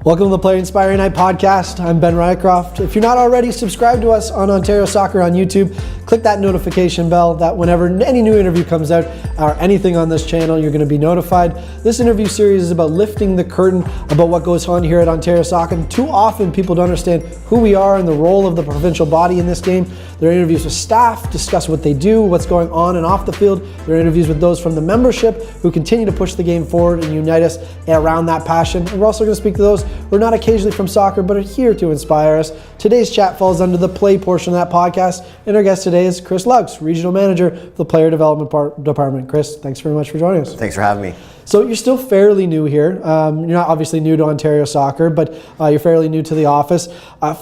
Welcome to the Player Inspiring Night podcast. I'm Ben Rycroft. If you're not already, subscribe to us on Ontario Soccer on YouTube. Click that notification bell that whenever any new interview comes out or anything on this channel, you're going to be notified. This interview series is about lifting the curtain about what goes on here at Ontario Soccer. And too often people don't understand who we are and the role of the provincial body in this game. There are interviews with staff, discuss what they do, what's going on and off the field. There are interviews with those from the membership who continue to push the game forward and unite us around that passion. And we're also going to speak to those who are not occasionally from soccer, but are here to inspire us. Today's chat falls under the play portion of that podcast, and our guest today is Chris Loucks, Regional Manager of the Player Development Department. Chris, thanks very much for joining us. Thanks for having me. So you're still fairly new here. You're not obviously new to Ontario Soccer, but you're fairly new to the office.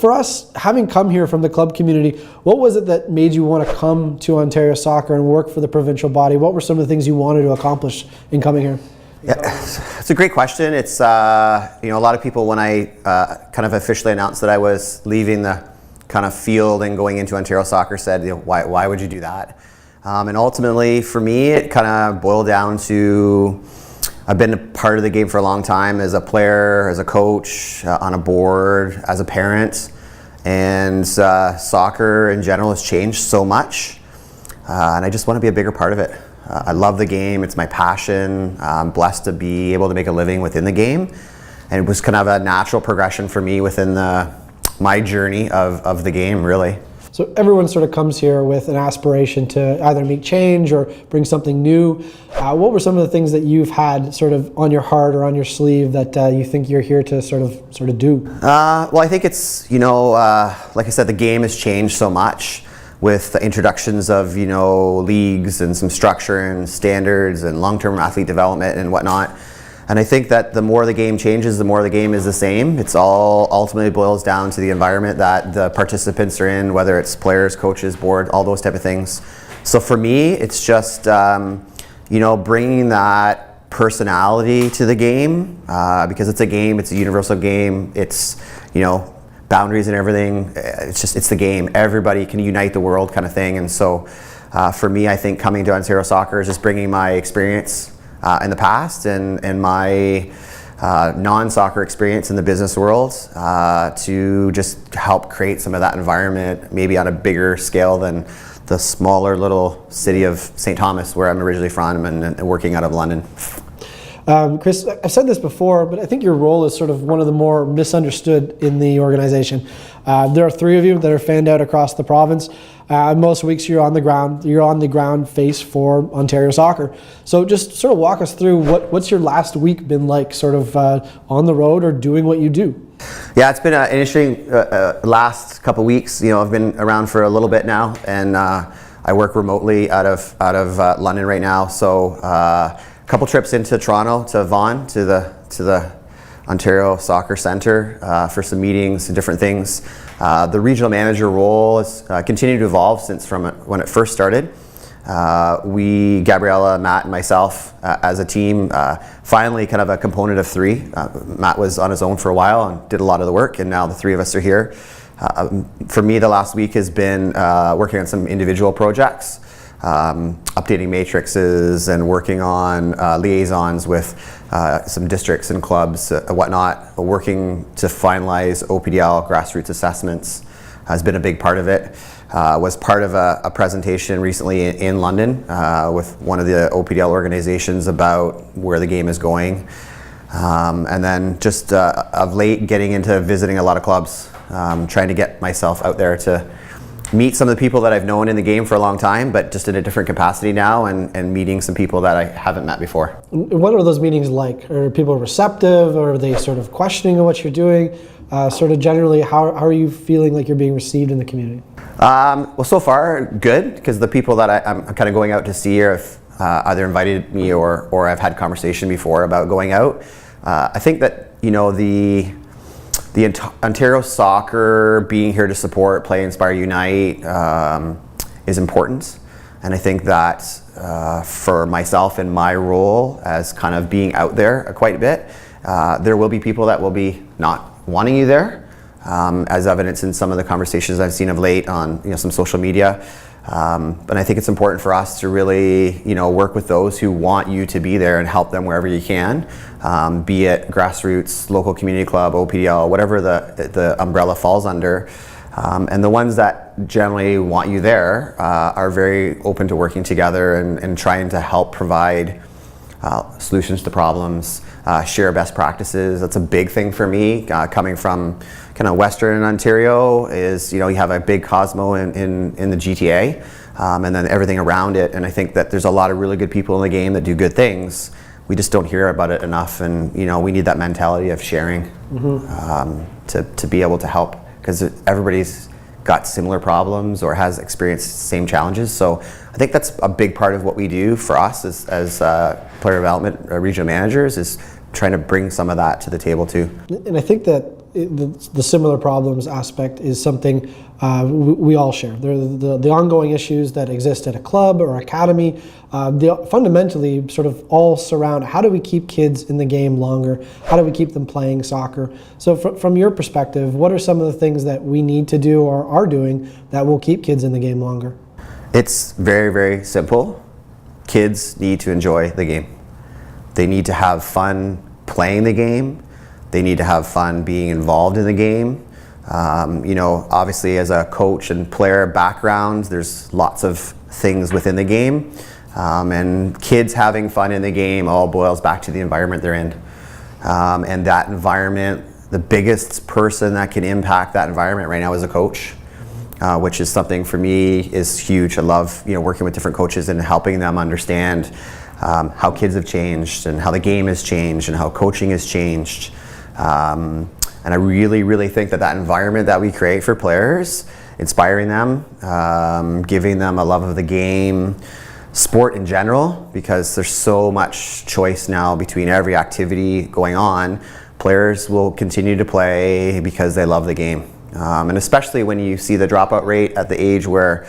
For us, having come here from the club community, what was it that made you want to come to Ontario Soccer and work for the provincial body? What were some of the things you wanted to accomplish in coming here? Yeah, it's a great question. It's a lot of people, when I kind of officially announced that I was leaving the kind of field and going into Ontario Soccer, said, why would you do that? And ultimately, for me, it kind of boiled down to I've been a part of the game for a long time as a player, as a coach, on a board, as a parent, and soccer in general has changed so much, and I just want to be a bigger part of it. I love the game. It's my passion. I'm blessed to be able to make a living within the game. And it was kind of a natural progression for me within my journey of the game, really. So everyone sort of comes here with an aspiration to either make change or bring something new. What were some of the things that you've had sort of on your heart or on your sleeve that you think you're here to sort of do? Well, I think it's, like I said, the game has changed so much, with the introductions of, leagues and some structure and standards and long-term athlete development and whatnot. And I think that the more the game changes, the more the game is the same. It's all ultimately boils down to the environment that the participants are in, whether it's players, coaches, board, all those type of things. So for me, it's just, bringing that personality to the game, because it's a game, it's a universal game, it's, boundaries and everything. It's the game. Everybody can unite the world kind of thing. And so for me, I think coming to Ontario Soccer is just bringing my experience in the past and my non-soccer experience in the business world to just help create some of that environment, maybe on a bigger scale than the smaller little city of St. Thomas, where I'm originally from and working out of London. Chris, I've said this before, but I think your role is sort of one of the more misunderstood in the organization. There are three of you that are fanned out across the province. Most weeks you're on the ground. You're on the ground face for Ontario Soccer. So just sort of walk us through what's your last week been like, sort of on the road or doing what you do? Yeah, it's been an interesting last couple weeks. I've been around for a little bit now, and I work remotely out of London right now. So. Couple trips into Toronto, to Vaughan, to the Ontario Soccer Centre for some meetings and different things. The regional manager role has continued to evolve since from when it first started. Gabriella, Matt, and myself as a team, finally kind of a component of three. Matt was on his own for a while and did a lot of the work, and now the three of us are here. For me, the last week has been working on some individual projects. Updating matrices and working on liaisons with some districts and clubs, whatnot. Working to finalize OPDL grassroots assessments has been a big part of it. Was part of a presentation recently in London with one of the OPDL organizations about where the game is going. And then just of late getting into visiting a lot of clubs, trying to get myself out there to meet some of the people that I've known in the game for a long time, but just in a different capacity now, and meeting some people that I haven't met before. What are those meetings like? Are people receptive, or are they sort of questioning what you're doing? Sort of generally, how are you feeling like you're being received in the community? Well, so far, good, because the people that I'm kind of going out to see have either invited me or I've had conversation before about going out. I think that, the Ontario Soccer being here to support, play, inspire, unite is important. And I think that for myself and my role as kind of being out there quite a bit, there will be people that will be not wanting you there. as evidence in some of the conversations I've seen of late on some social media. But I think it's important for us to really work with those who want you to be there and help them wherever you can, be it grassroots, local community club, OPDL, whatever the umbrella falls under. And the ones that generally want you there are very open to working together and trying to help provide solutions to problems, share best practices. That's a big thing for me, coming from kind of Western Ontario. Is you have a big Cosmo in the GTA, and then everything around it. And I think that there's a lot of really good people in the game that do good things. We just don't hear about it enough, and we need that mentality of sharing to be able to help, because everybody's got similar problems or has experienced the same challenges. So I think that's a big part of what we do for us as player development regional managers, is trying to bring some of that to the table too. And I think that the similar problems aspect is something we all share. The ongoing issues that exist at a club or academy, they fundamentally sort of all surround how do we keep kids in the game longer? How do we keep them playing soccer? So from your perspective, what are some of the things that we need to do or are doing that will keep kids in the game longer? It's very, very simple. Kids need to enjoy the game. They need to have fun playing the game. They need to have fun being involved in the game. Obviously as a coach and player background, there's lots of things within the game. And kids having fun in the game all boils back to the environment they're in. And that environment, the biggest person that can impact that environment right now is a coach, which is something for me is huge. I love working with different coaches and helping them understand how kids have changed and how the game has changed and how coaching has changed. And I really, really think that environment that we create for players, inspiring them, giving them a love of the game, sport in general, because there's so much choice now between every activity going on. Players will continue to play because they love the game. And especially when you see the dropout rate at the age where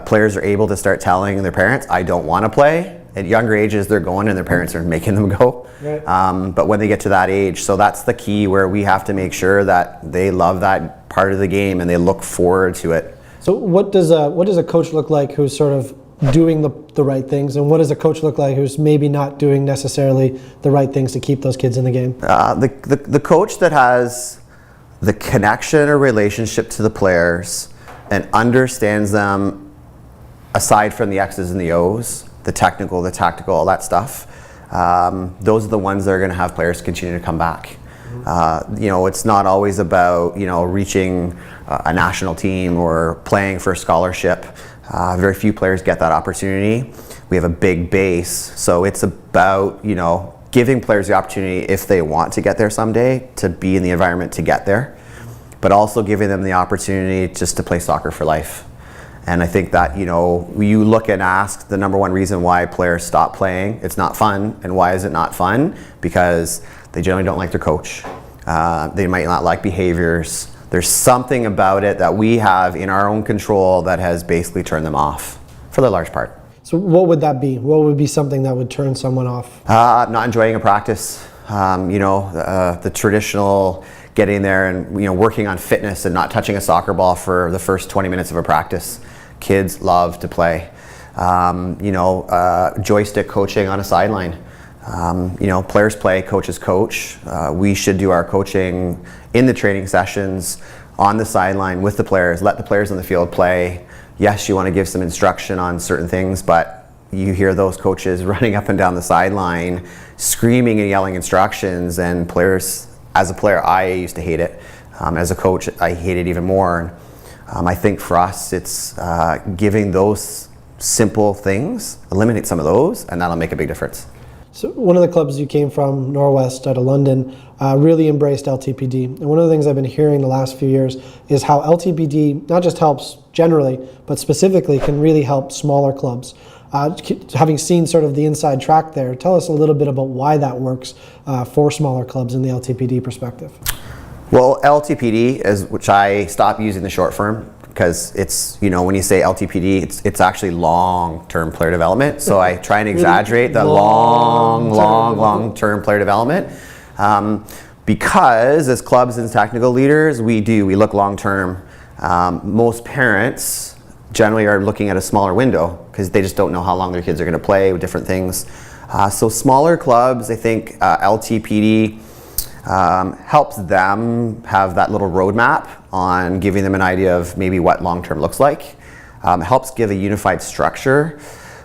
players are able to start telling their parents, I don't want to play. At younger ages, they're going and their parents are making them go. Right. But when they get to that age, so that's the key where we have to make sure that they love that part of the game and they look forward to it. So what does a coach look like who's sort of doing the right things, and what does a coach look like who's maybe not doing necessarily the right things to keep those kids in the game? The coach that has the connection or relationship to the players and understands them aside from the X's and the O's, the technical, the tactical, all that stuff, those are the ones that are going to have players continue to come back. It's not always about reaching a national team or playing for a scholarship. Very few players get that opportunity. We have a big base, so it's about giving players the opportunity, if they want to get there someday, to be in the environment to get there, but also giving them the opportunity just to play soccer for life. And I think that, you look and ask the number one reason why players stop playing, it's not fun. And why is it not fun? Because they generally don't like their coach. They might not like behaviors. There's something about it that we have in our own control that has basically turned them off for the large part. So what would that be? What would be something that would turn someone off? Not enjoying a practice. The traditional getting there and working on fitness and not touching a soccer ball for the first 20 minutes of a practice. Kids love to play. Joystick coaching on a sideline. Players play, coaches coach. We should do our coaching in the training sessions, on the sideline with the players, let the players on the field play. Yes, you want to give some instruction on certain things, but you hear those coaches running up and down the sideline, screaming and yelling instructions, and players, as a player, I used to hate it. As a coach, I hate it even more. I think for us, it's giving those simple things, eliminate some of those, and that'll make a big difference. So one of the clubs you came from, Norwest out of London, really embraced LTPD. And one of the things I've been hearing the last few years is how LTPD not just helps generally, but specifically can really help smaller clubs. Having seen sort of the inside track there, tell us a little bit about why that works for smaller clubs in the LTPD perspective. Well, LTPD, which I stopped using the short form, because it's, when you say LTPD, it's actually long-term player development. So I try and exaggerate the long-term player development. because as clubs and technical leaders, we look long term. Most parents generally are looking at a smaller window because they just don't know how long their kids are going to play with different things. So smaller clubs, I think LTPD helps them have that little roadmap on giving them an idea of maybe what long-term looks like. Helps give a unified structure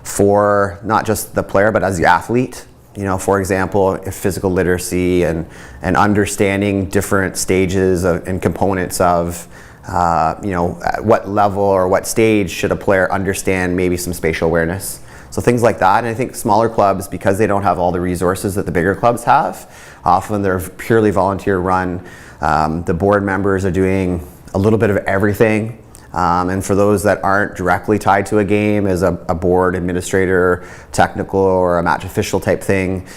for not just the player, but as the athlete. You know, for example, if physical literacy and understanding different stages and components of, you know, at what level or what stage should a player understand maybe some spatial awareness. So things like that. And I think smaller clubs, because they don't have all the resources that the bigger clubs have, often they're purely volunteer run. The board members are doing a little bit of everything. And for those that aren't directly tied to a game as a board administrator, technical, or a match official type thing,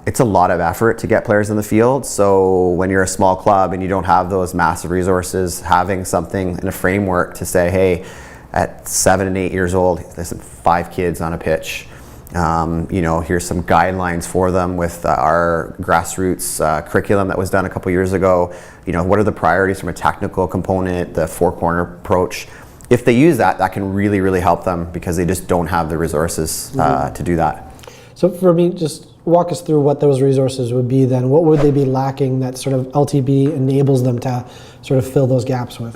it's a lot of effort to get players in the field. So when you're a small club and you don't have those massive resources, having something in a framework to say, hey, at 7 and 8 years old, there's 5 kids on a pitch. You know, here's some guidelines for them with our grassroots curriculum that was done a couple years ago. You know, what are the priorities from a technical component, the 4-corner approach? If they use that, that can really, really help them because they just don't have the resources to do that. So for me, just walk us through what those resources would be then. What would they be lacking that sort of LTB enables them to sort of fill those gaps with?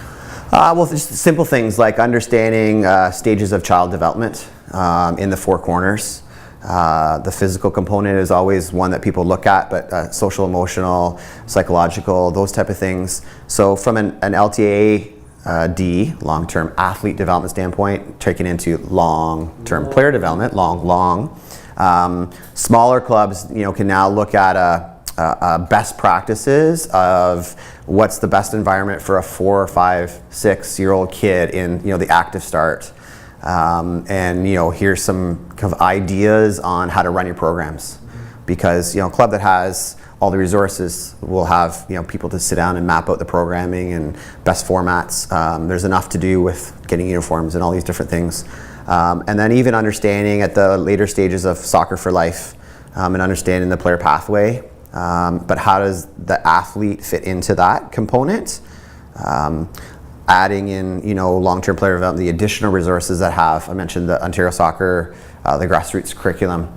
Well, just simple things like understanding stages of child development in the 4 corners. The physical component is always one that people look at, but social, emotional, psychological, those type of things. So from an LTAD, long-term athlete development standpoint, taken into long-term player development, smaller clubs, you know, can now look at best practices of what's the best environment for a 4 or 5, 6-year-old kid in, you know, the active start. And, you know, here's some kind of ideas on how to run your programs, because, you know, a club that has all the resources will have, you know, people to sit down and map out the programming and best formats. There's enough to do with getting uniforms and all these different things. And then even understanding at the later stages of soccer for life and understanding the player pathway. But how does the athlete fit into that component? Adding in, you know, long-term player development, the additional resources that I mentioned the Ontario Soccer, the grassroots curriculum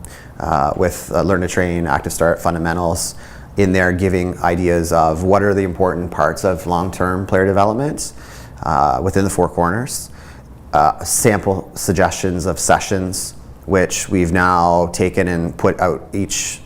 with Learn to Train, Active Start, Fundamentals, in there giving ideas of what are the important parts of long-term player development within the 4 corners. Sample suggestions of sessions, which we've now taken and put out each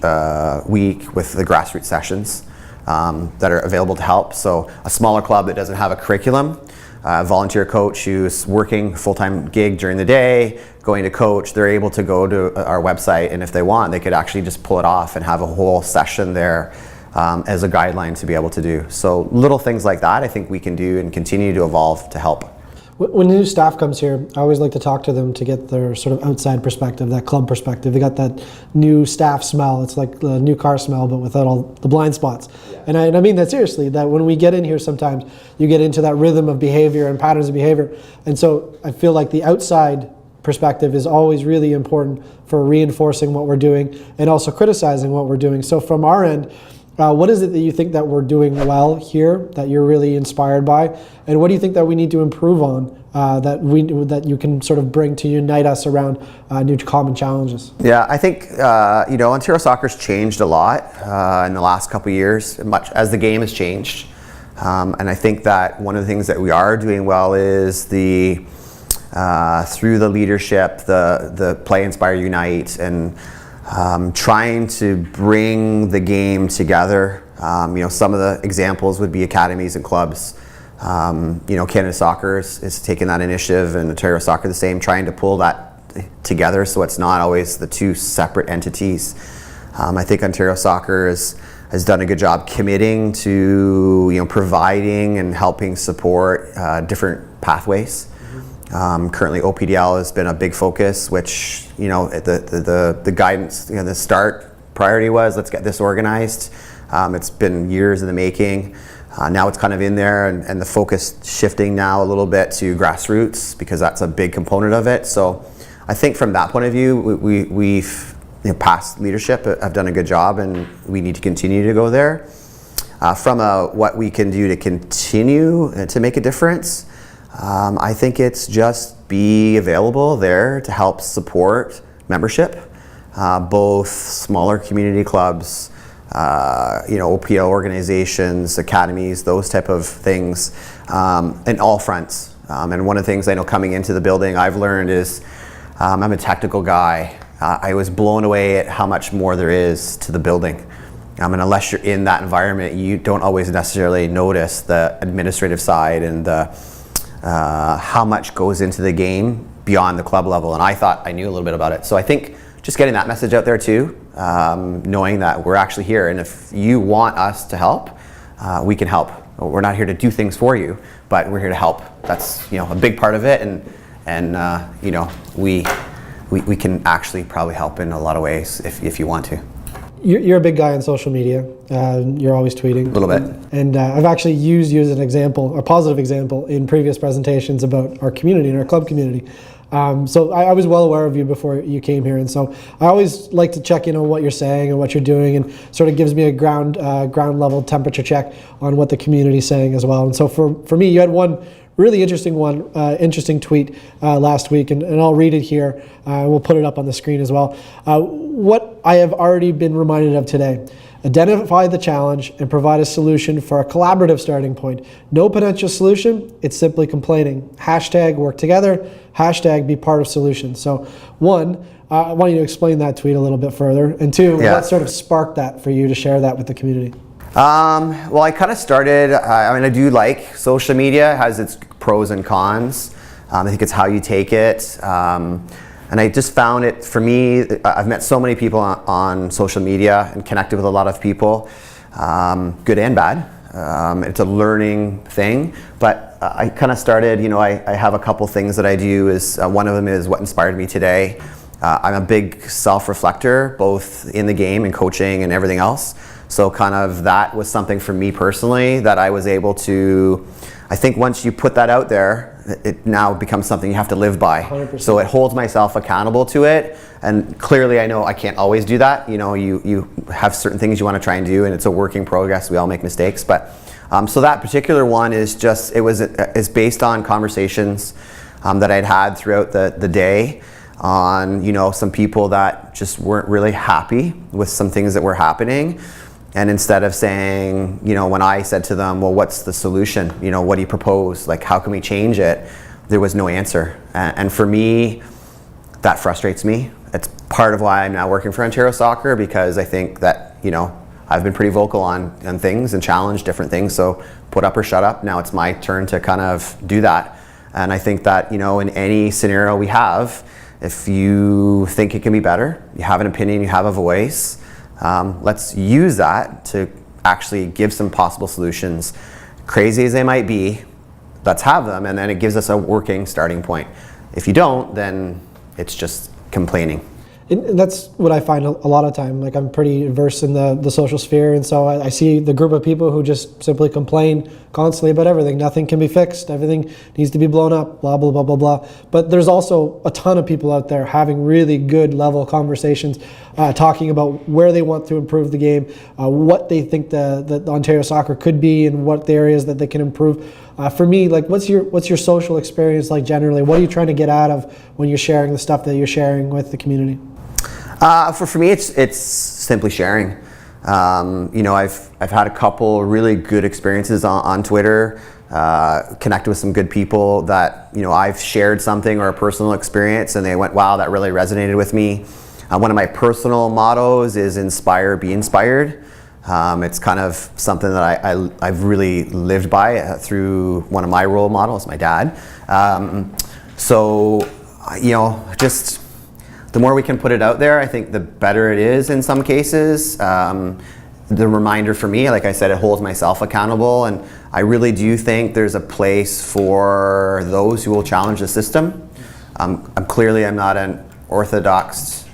week with the grassroots sessions that are available to help. So a smaller club that doesn't have a curriculum, a volunteer coach who's working full-time gig during the day, going to coach, they're able to go to our website, and if they want, they could actually just pull it off and have a whole session there as a guideline to be able to do. So little things like that I think we can do and continue to evolve to help. When new staff comes here, I always like to talk to them to get their sort of outside perspective, that club perspective. They got that new staff smell. It's like the new car smell, but without all the blind spots. Yeah. And I mean that seriously, that when we get in here sometimes, you get into that rhythm of behavior and patterns of behavior. And so I feel like the outside perspective is always really important for reinforcing what we're doing and also criticizing what we're doing. So from our end, what is it that you think that we're doing well here that you're really inspired by, and what do you think that we need to improve on that you can sort of bring to unite us around new common challenges? Yeah, I think you know, Ontario Soccer's changed a lot in the last couple of years, much as the game has changed, and I think that one of the things that we are doing well is the through the leadership, the Play, Inspire, Unite, and trying to bring the game together. You know, some of the examples would be academies and clubs. You know, Canada Soccer is taking that initiative, and Ontario Soccer the same, trying to pull that together so it's not always the two separate entities. I think Ontario Soccer has done a good job committing to, you know, providing and helping support different pathways. Currently OPDL has been a big focus, which, you know, the guidance, you know, the start priority was let's get this organized. It's been years in the making. Now it's kind of in there, and the focus shifting now a little bit to grassroots because that's a big component of it. So I think from that point of view, we've, you know, past leadership have done a good job, and we need to continue to go there. From what we can do to continue to make a difference, I think it's just be available there to help support membership, both smaller community clubs, OPO organizations, academies, those type of things, in all fronts. And one of the things I know coming into the building I've learned is I'm a technical guy. I was blown away at how much more there is to the building. And unless you're in that environment, you don't always necessarily notice the administrative side and how much goes into the game beyond the club level. And I thought I knew a little bit about it. So I think just getting that message out there too, knowing that we're actually here, and if you want us to help, we can help. We're not here to do things for you, but we're here to help. That's a big part of it, and we can actually probably help in a lot of ways if you want to. You're a big guy on social media. You're always tweeting. A little bit. And I've actually used you as an example, a positive example, in previous presentations about our community and our club community. So I was well aware of you before you came here, and so I always like to check in on what you're saying and what you're doing, and sort of gives me a ground level temperature check on what the community's saying as well. And so for me, you had one really interesting tweet last week, and I'll read it here. We'll put it up on the screen as well. What I have already been reminded of today: identify the challenge and provide a solution for a collaborative starting point. No potential solution, it's simply complaining. Hashtag work together, hashtag be part of solutions. So one, I want you to explain that tweet a little bit further. And two, what sort of sparked that for you to share that with the community? Well, I kind of started, I do like social media. It has its pros and cons. I think it's how you take it. And I just found it, for me, I've met so many people on social media and connected with a lot of people, good and bad. It's a learning thing, but I kind of started, I have a couple things that I do. One of them is what inspired me today. I'm a big self-reflector, both in the game and coaching and everything else. So kind of that was something for me personally that I was able to, I think once you put that out there, it now becomes something you have to live by. 100%. So it holds myself accountable to it. And clearly I know I can't always do that. You have certain things you want to try and do, and it's a work in progress. We all make mistakes. But so that particular one is just, it's based on conversations that I'd had throughout the day on, some people that just weren't really happy with some things that were happening. And instead of saying, when I said to them, well, what's the solution? What do you propose? Like, how can we change it? There was no answer. And for me, that frustrates me. It's part of why I'm now working for Ontario Soccer, because I think that, I've been pretty vocal on things and challenged different things. So put up or shut up. Now it's my turn to kind of do that. And I think that, in any scenario we have, if you think it can be better, you have an opinion, you have a voice, let's use that to actually give some possible solutions. Crazy as they might be, let's have them, and then it gives us a working starting point. If you don't, then it's just complaining. And that's what I find a lot of time. Like, I'm pretty versed in the social sphere, and so I see the group of people who just simply complain constantly about everything. Nothing can be fixed. Everything needs to be blown up, blah, blah, blah, blah, blah. But there's also a ton of people out there having really good level conversations, talking about where they want to improve the game, what they think the Ontario Soccer could be, and what the areas that they can improve. For me, like, what's your social experience like generally? What are you trying to get out of when you're sharing the stuff that you're sharing with the community? For me, it's simply sharing. I've had a couple really good experiences on Twitter, connected with some good people that, I've shared something or a personal experience, and they went, wow, that really resonated with me. One of my personal mottos is inspire, be inspired. It's kind of something that I've really lived by through one of my role models, my dad. Just the more we can put it out there, I think the better it is in some cases. The reminder for me, like I said, it holds myself accountable, and I really do think there's a place for those who will challenge the system. I'm not an orthodox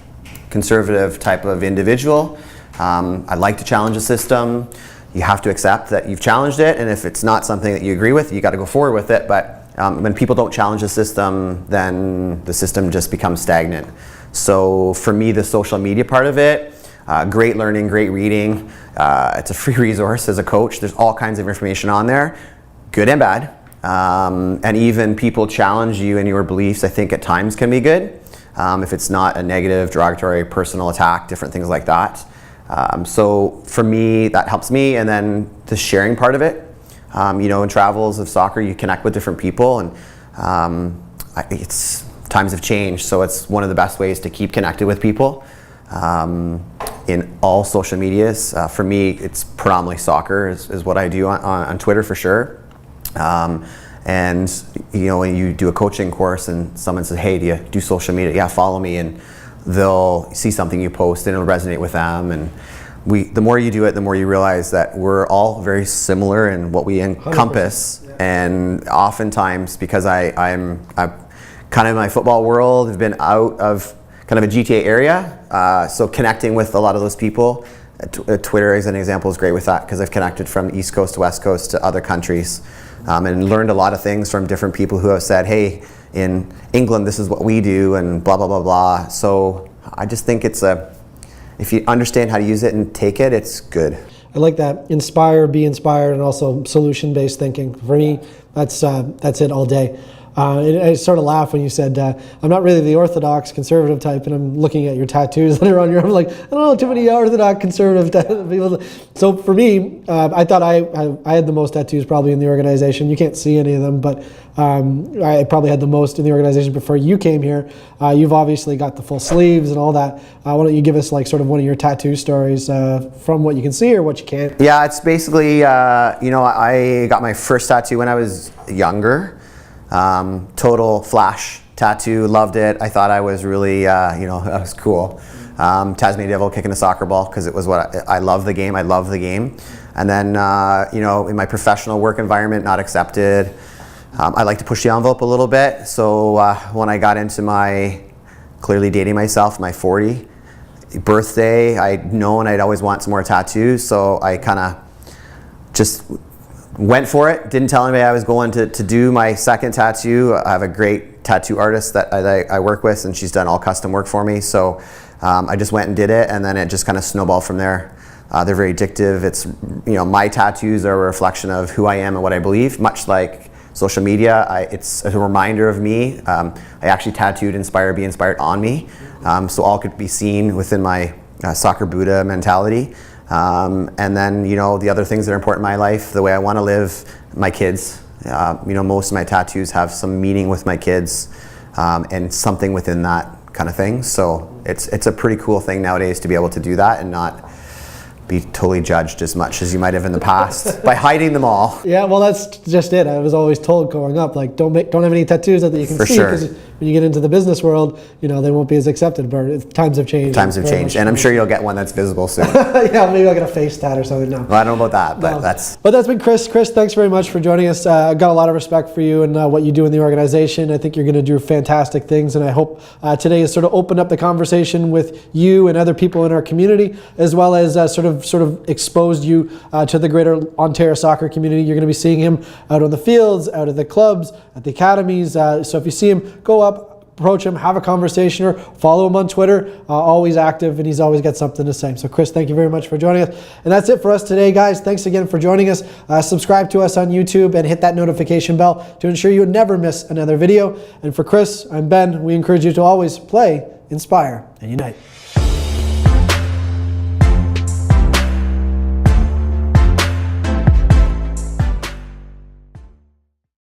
conservative type of individual. I like to challenge the system. You have to accept that you've challenged it, and if it's not something that you agree with, you got to go forward with it. But when people don't challenge the system, then the system just becomes stagnant. So for me, the social media part of it, great learning, great reading. It's a free resource as a coach. There's all kinds of information on there, good and bad. And even people challenge you in your beliefs, I think at times can be good. If it's not a negative, derogatory, personal attack, different things like that. So for me, that helps me. And then the sharing part of it, in travels of soccer, you connect with different people, and it's times have changed. So it's one of the best ways to keep connected with people in all social medias. For me, it's predominantly soccer is what I do on Twitter for sure. And when you do a coaching course and someone says, hey, do you do social media? Yeah, follow me, and they'll see something you post and it'll resonate with them. And the more you do it, the more you realize that we're all very similar in what we encompass. Yeah. And oftentimes, because I'm kind of in my football world, have been out of kind of a GTA area, so connecting with a lot of those people. Twitter, as an example, is great with that, because I've connected from East Coast to West Coast to other countries, and learned a lot of things from different people who have said, hey, in England this is what we do, and blah blah blah blah. So I just think if you understand how to use it and take it, it's good. I like that. Inspire, be inspired, and also solution-based thinking. For me, that's it all day. I sort of laugh when you said, I'm not really the orthodox conservative type, and I'm looking at your tattoos that are on your arm, like, I don't know too many orthodox conservative people. So for me, I thought I had the most tattoos probably in the organization. You can't see any of them, but I probably had the most in the organization before you came here. You've obviously got the full sleeves and all that. Why don't you give us like sort of one of your tattoo stories from what you can see or what you can't? Yeah, it's basically, I got my first tattoo when I was younger. Total flash tattoo, loved it. I thought I was really, that was cool. Tasmanian Devil kicking a soccer ball, because it was what I love the game. I love the game. And then, in my professional work environment, not accepted. I like to push the envelope a little bit. So when I got into my, clearly dating myself, my 40 birthday, I'd known I'd always want some more tattoos. So I kind of just went for it. Didn't tell anybody I was going to do my second tattoo. I have a great tattoo artist that I work with, and she's done all custom work for me. So I just went and did it, and then it just kind of snowballed from there. They're very addictive. It's, my tattoos are a reflection of who I am and what I believe, much like social media. It's a reminder of me. I actually tattooed Inspire, Be Inspired on me, so all could be seen within my soccer Buddha mentality. And then, the other things that are important in my life, the way I want to live, my kids. Most of my tattoos have some meaning with my kids, and something within that kind of thing. So it's a pretty cool thing nowadays to be able to do that and not be totally judged as much as you might have in the past by hiding them all. Yeah, well, that's just it. I was always told growing up, like, don't have any tattoos that you can see, because when you get into the business world, they won't be as accepted. But times have changed. Times have changed, and I'm sure you'll get one that's visible soon. Yeah, maybe I'll get a face tat or something. No, well, I don't know about that, but that's. But that's been Chris. Chris, thanks very much for joining us. I've got a lot of respect for you and what you do in the organization. I think you're going to do fantastic things, and I hope today has sort of opened up the conversation with you and other people in our community, as well as sort of exposed you to the greater Ontario soccer community. You're going to be seeing him out on the fields, out at the clubs, at the academies. So if you see him, go up, approach him, have a conversation, or follow him on Twitter. Always active, and he's always got something to say. So Chris, thank you very much for joining us. And that's it for us today, guys. Thanks again for joining us. Subscribe to us on YouTube and hit that notification bell to ensure you never miss another video. And for Chris, I'm Ben. We encourage you to always play, inspire, and unite.